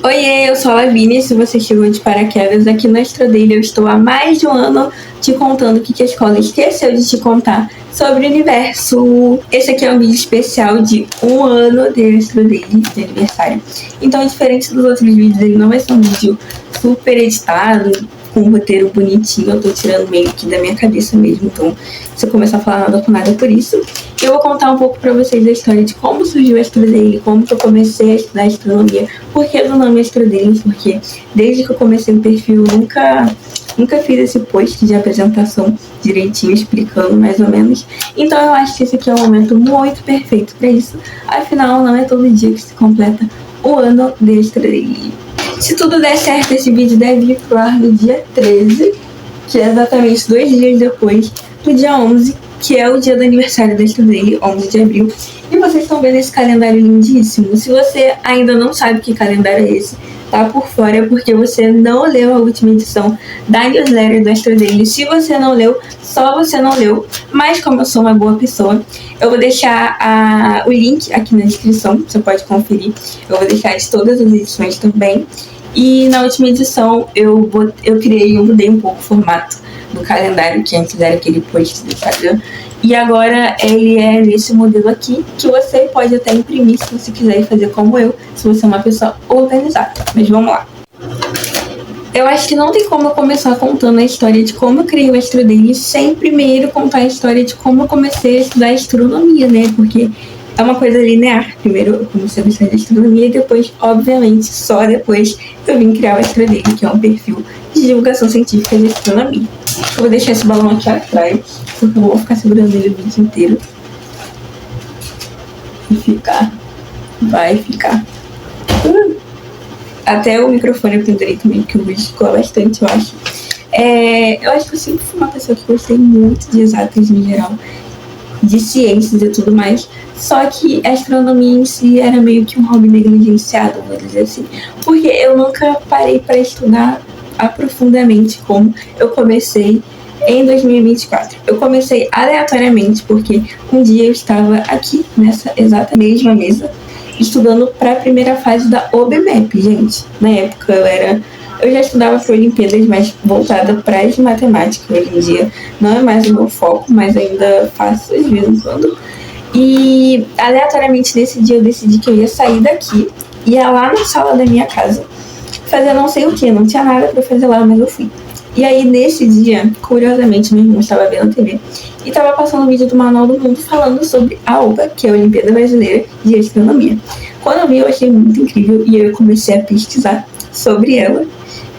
Oiê, eu sou a Lavínia. Se você chegou de paraquedas aqui no Astrodaily, eu estou há mais de um ano te contando o que a escola esqueceu de te contar sobre o universo. Esse aqui é um vídeo especial de um ano de Astrodaily, de aniversário. Então, diferente dos outros vídeos, ele não vai ser um vídeo super editado, com um roteiro bonitinho. Eu tô tirando meio que da minha cabeça mesmo. Então, se eu começar a falar nada com nada por isso, eu vou contar um pouco pra vocês a história de como surgiu o Astrodaily, como que eu comecei a estudar astronomia, por que do nome Astrodaily, porque desde que eu comecei o perfil, nunca fiz esse post de apresentação direitinho, explicando mais ou menos. Então eu acho que esse aqui é um momento muito perfeito pra isso. Afinal, não é todo dia que se completa o ano de Astrodaily. Se tudo der certo, esse vídeo deve ir pro ar no dia 13, que é exatamente 2 dias depois do dia 11, que é o dia do aniversário da Astrodaily, 11 de abril. E vocês estão vendo esse calendário lindíssimo. Se você ainda não sabe que calendário é esse, tá por fora, porque você não leu a última edição da newsletter do Astrodaily. Se você não leu, só você não leu. Mas como eu sou uma boa pessoa, eu vou deixar o link aqui na descrição, você pode conferir. Eu vou deixar de todas as edições também. E na última edição eu mudei um pouco o formato do calendário, que antes era aquele post do Instagram. E agora ele é nesse modelo aqui, que você pode até imprimir se você quiser fazer como eu, se você é uma pessoa organizada. Mas vamos lá. Eu acho que não tem como eu começar contando a história de como eu criei o Astrodaily sem primeiro contar a história de como eu comecei a estudar astronomia, né? Porque é uma coisa linear. Primeiro eu comecei a gostar de astronomia e depois, obviamente, só depois eu vim criar o Astrodaily, que é um perfil de divulgação científica de astronomia. Eu vou deixar esse balão aqui atrás, porque eu vou ficar segurando ele o vídeo inteiro. E vai ficar. Até o microfone eu pendurei também, porque o vídeo ficou bastante, eu acho. Eu acho que eu sempre fui uma pessoa que gostei muito de exatas em geral, de ciências e tudo mais. Só que a astronomia em si era meio que um hobby negligenciado, vou dizer assim. Porque eu nunca parei para estudar aprofundadamente como eu comecei em 2024. Eu comecei aleatoriamente porque um dia eu estava aqui nessa exata mesma mesa estudando para a primeira fase da OBMEP, gente. Na época eu já estudava para Olimpíadas, mas voltada para as matemáticas. Hoje em dia não é mais o meu foco, mas ainda faço de vez em quando. E aleatoriamente nesse dia eu decidi que eu ia sair daqui, ia lá na sala da minha casa fazer não sei o que, não tinha nada para fazer lá, mas eu fui. E aí nesse dia, curiosamente, meu irmão estava vendo a TV e estava passando um vídeo do Manual do Mundo falando sobre a OBA, que é a Olimpíada Brasileira de Astronomia. Quando eu vi, eu achei muito incrível e eu comecei a pesquisar sobre ela,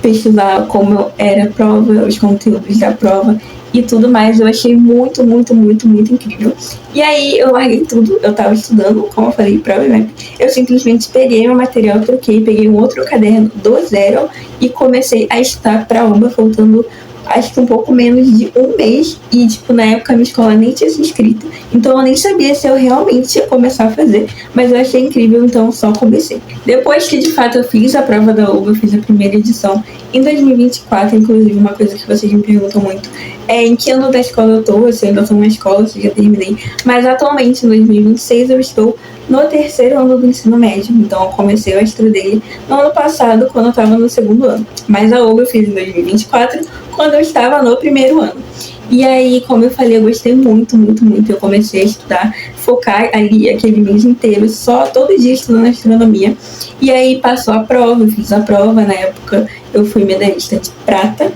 pesquisar como era a prova, os conteúdos da prova e tudo mais. Eu achei muito incrível. E aí eu larguei tudo, eu tava estudando, como eu falei, prova, né? Eu simplesmente peguei meu material, troquei, peguei um outro caderno do zero e comecei a estudar pra OBA, faltando acho que um pouco menos de um mês. E tipo, na época a minha escola nem tinha se inscrito, então eu nem sabia se eu realmente ia começar a fazer, mas eu achei incrível, então só comecei. Depois que de fato eu fiz a prova da UBA, eu fiz a primeira edição em 2024, inclusive uma coisa que vocês me perguntam muito é em que ano da escola eu tô, se eu ainda tô na escola, se eu já terminei, mas atualmente em 2026 eu estou no 3º ano do ensino médio, então eu comecei o Astrodaily no ano passado, quando eu estava no 2º ano, mas a UBA eu fiz em 2024, quando eu estava no 1º ano. E aí, como eu falei, eu gostei muito. Eu comecei a estudar, focar ali aquele mês inteiro, só todo dia estudando astronomia. E aí passou a prova, eu fiz a prova, na época eu fui medalhista de prata.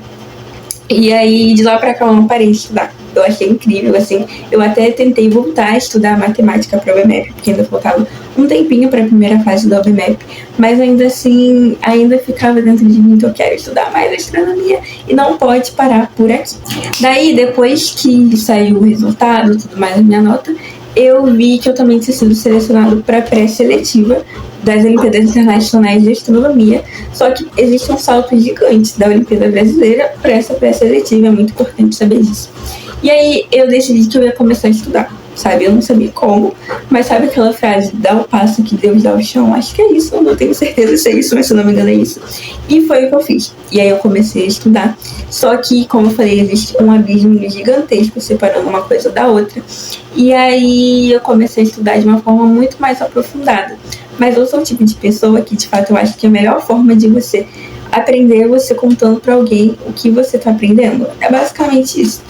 E aí, de lá pra cá, eu não parei de estudar. Eu achei incrível, assim. Eu até tentei voltar a estudar matemática para a OBMEP, porque ainda faltava um tempinho para a primeira fase da OBMEP. Mas ainda assim, ainda ficava dentro de mim que eu quero estudar mais astronomia e não pode parar por aqui. Daí, depois que saiu o resultado, tudo mais, a minha nota, eu vi que eu também tinha sido selecionado para a pré-seletiva das Olimpíadas Internacionais de Astronomia, só que existe um salto gigante da Olimpíada Brasileira para essa pré-seletiva, é muito importante saber disso. E aí eu decidi que eu ia começar a estudar, sabe? Eu não sabia como, mas sabe aquela frase, dá o passo que Deus dá o chão? Acho que é isso, eu não tenho certeza se é isso, mas se eu não me engano é isso. E foi o que eu fiz. E aí eu comecei a estudar, só que, como eu falei, existe um abismo gigantesco separando uma coisa da outra. E aí eu comecei a estudar de uma forma muito mais aprofundada. Mas eu sou o tipo de pessoa que, de fato, eu acho que a melhor forma de você aprender é você contando para alguém o que você está aprendendo. É basicamente isso.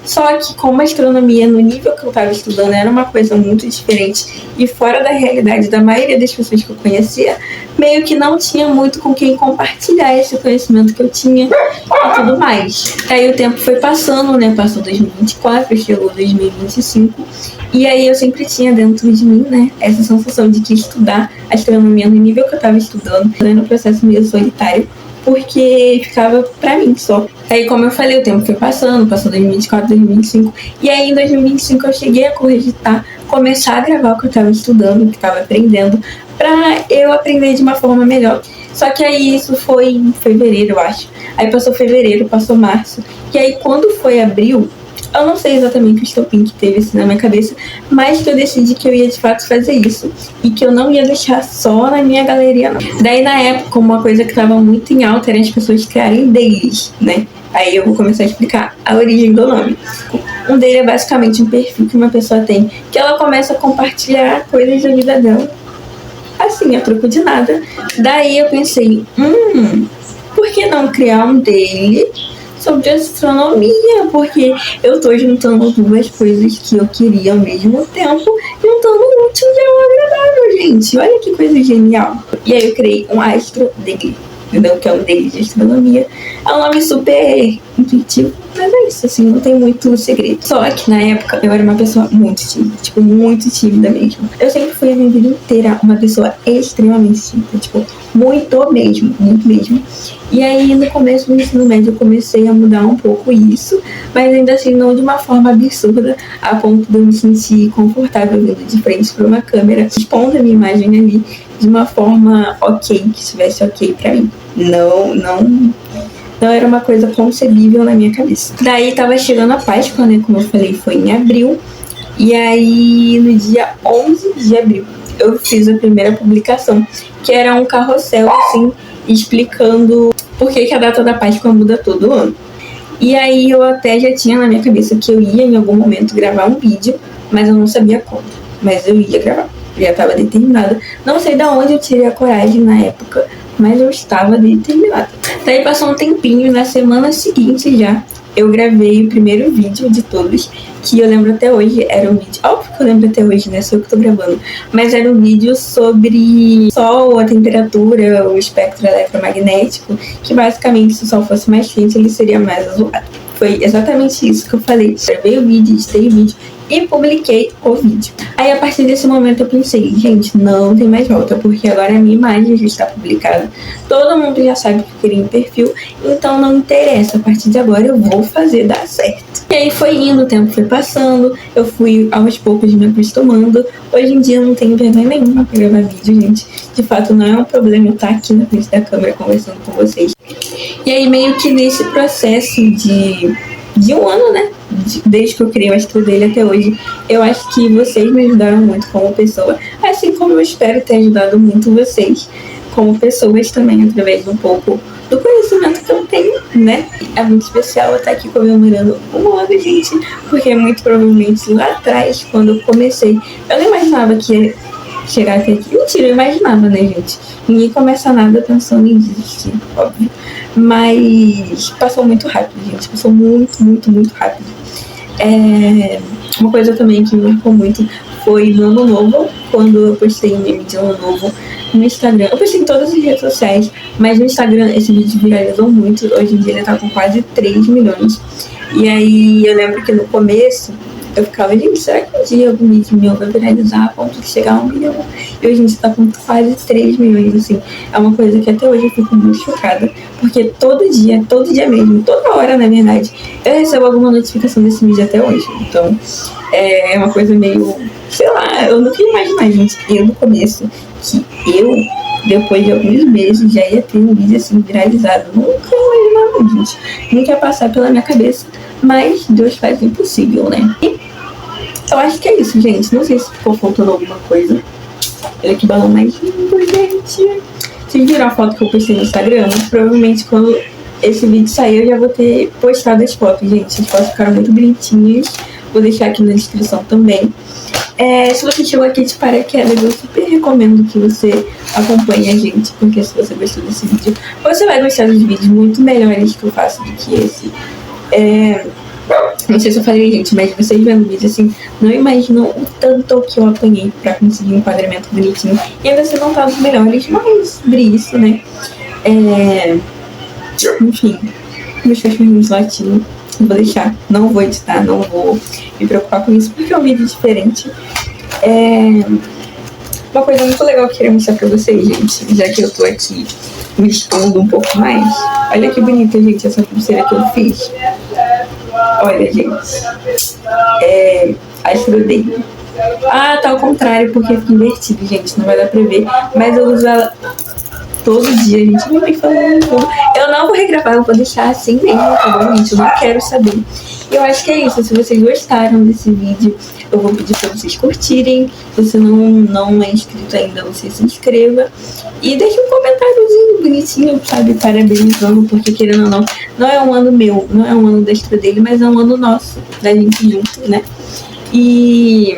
Só que como a astronomia, no nível que eu estava estudando, era uma coisa muito diferente e fora da realidade da maioria das pessoas que eu conhecia, meio que não tinha muito com quem compartilhar esse conhecimento que eu tinha e tudo mais. Aí o tempo foi passando, né? Passou 2024, chegou 2025, e aí eu sempre tinha dentro de mim, né, essa sensação de que estudar astronomia no nível que eu estava estudando era um processo meio solitário, porque ficava pra mim só. Aí, como eu falei, o tempo foi passando, passou 2024, 2025, e aí em 2025 eu cheguei a cogitar começar a gravar o que eu tava estudando, o que eu tava aprendendo, pra eu aprender de uma forma melhor. Só que aí isso foi em fevereiro, eu acho. Aí passou fevereiro, passou março, e aí quando foi abril, eu não sei exatamente o estopim que teve assim na minha cabeça, mas que eu decidi que eu ia de fato fazer isso e que eu não ia deixar só na minha galeria, não. Daí, na época, uma coisa que estava muito em alta era as pessoas criarem dailies, né? Aí eu vou começar a explicar a origem do nome. Um daily é basicamente um perfil que uma pessoa tem, que ela começa a compartilhar coisas da vida dela, assim, a troco de nada. Daí eu pensei, por que não criar um daily sobre astronomia, porque eu tô juntando duas coisas que eu queria ao mesmo tempo, juntando o útil e o agradável, gente. Olha que coisa genial. E aí eu criei um Astro Daily, entendeu? Que é um daily de astronomia. É um nome super intuitivo, mas é isso, assim, não tem muito segredo. Só que na época eu era uma pessoa muito tímida, tipo, muito tímida mesmo. Eu sempre fui a minha vida inteira uma pessoa extremamente tímida, tipo, muito mesmo. E aí, no começo do ensino médio, eu comecei a mudar um pouco isso, mas ainda assim, não de uma forma absurda, a ponto de eu me sentir confortável vindo de frente para uma câmera, expondo a minha imagem ali de uma forma ok, que estivesse ok pra mim. Não era uma coisa concebível na minha cabeça. Daí, tava chegando a Páscoa, né, como eu falei, foi em abril, e aí, no dia 11 de abril, eu fiz a primeira publicação, que era um carrossel, assim, explicando por que a data da Páscoa muda todo ano. E aí eu até já tinha na minha cabeça que eu ia em algum momento gravar um vídeo, mas eu não sabia como. Mas eu ia gravar, eu já estava determinada. Não sei de onde eu tirei a coragem na época, mas eu estava determinada. Daí passou um tempinho, na semana seguinte já, eu gravei o primeiro vídeo de todos, que eu lembro até hoje, era um vídeo, óbvio que eu lembro até hoje, né, sou eu que tô gravando, mas era um vídeo sobre Sol, a temperatura, o espectro eletromagnético, que basicamente se o Sol fosse mais quente, ele seria mais azulado. Foi exatamente isso que eu falei. Gravei o vídeo, editei o vídeo e publiquei o vídeo. Aí, a partir desse momento, eu pensei, gente, não tem mais volta, porque agora a minha imagem já está publicada. Todo mundo já sabe que eu queria um perfil, então não interessa. A partir de agora, eu vou fazer dar certo. E aí foi indo, o tempo foi passando, eu fui aos poucos me acostumando. Hoje em dia, eu não tenho vergonha nenhuma pra gravar vídeo, gente. De fato, não é um problema eu estar aqui na frente da câmera conversando com vocês. E aí, meio que nesse processo de um ano, né? Desde que eu criei o Astro Daily até hoje, eu acho que vocês me ajudaram muito como pessoa, assim como eu espero ter ajudado muito vocês como pessoas também, através de um pouco do conhecimento que eu tenho, né? É muito especial eu estar aqui comemorando um ano, gente, porque muito provavelmente lá atrás, quando eu comecei, eu não imaginava que ia chegar até aqui. Mentira, eu imaginava, né, gente? Ninguém começa nada pensando em desistir, óbvio. Mas passou muito rápido, gente. Passou muito rápido. Uma coisa também que me marcou muito foi no Ano Novo, quando eu postei um meme de Ano Novo no Instagram. Eu postei em todas as redes sociais, mas no Instagram esse vídeo viralizou muito. Hoje em dia ele tá com quase 3 milhões. E aí eu lembro que no começo eu ficava, gente, será que um dia algum vídeo meu vai viralizar a ponto de chegar a 1 milhão? E hoje a gente tá com quase 3 milhões, assim. É uma coisa que até hoje eu fico muito chocada, porque todo dia mesmo, toda hora, na verdade, eu recebo alguma notificação desse vídeo até hoje. Então, é uma coisa meio, sei lá, eu nunca ia imaginar, gente, eu no começo, que eu, depois de alguns meses, já ia ter um vídeo assim viralizado. Nunca imaginava, gente. Nunca ia passar pela minha cabeça. Mas Deus faz o impossível, né? E eu acho que é isso, gente. Não sei se ficou faltando alguma coisa. Olha que balão mais lindo, gente. Vocês viram a foto que eu postei no Instagram? Provavelmente quando esse vídeo sair eu já vou ter postado as fotos, gente. As fotos ficaram muito bonitinhas. Vou deixar aqui na descrição também. Se você chegou aqui de paraquedas, eu super recomendo que você acompanhe a gente, porque se você gostou desse vídeo, você vai gostar dos vídeos muito melhores que eu faço do que esse. Não sei se eu falei, gente, mas vocês vendo o vídeo assim, não imaginam o tanto que eu apanhei pra conseguir um enquadramento bonitinho. E ainda você não tá dos melhores, mas sobre isso, né? Enfim, meus cachorrinhos latindo. Vou deixar, não vou editar, não vou me preocupar com isso, porque é um vídeo diferente. Uma coisa muito legal que eu queria mostrar pra vocês, gente, já que eu tô aqui me expondo um pouco mais. Olha que bonita, gente, essa pulseira que eu fiz. Olha, gente. Astro Day. Ah, tá ao contrário, porque fica invertido, gente, não vai dar pra ver. Mas eu uso ela todo dia, gente. Minha mãe falando tudo. Eu não vou regravar, eu vou deixar assim mesmo, tá bom, gente? Eu não quero saber. E eu acho que é isso. Se vocês gostaram desse vídeo, eu vou pedir pra vocês curtirem. Se você não é inscrito ainda, você se inscreva. E deixe um comentáriozinho bonitinho, sabe? Parabenizando, porque querendo ou não, não é um ano meu, não é um ano da Astro dele, mas é um ano nosso, da gente junto, né? E...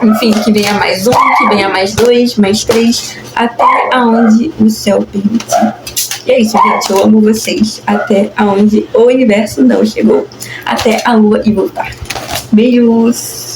enfim, que venha mais um, que venha mais dois, mais três, até aonde o céu permitir. E é isso, gente. Eu amo vocês. Até aonde o universo não chegou. Até a lua e voltar. Beijos!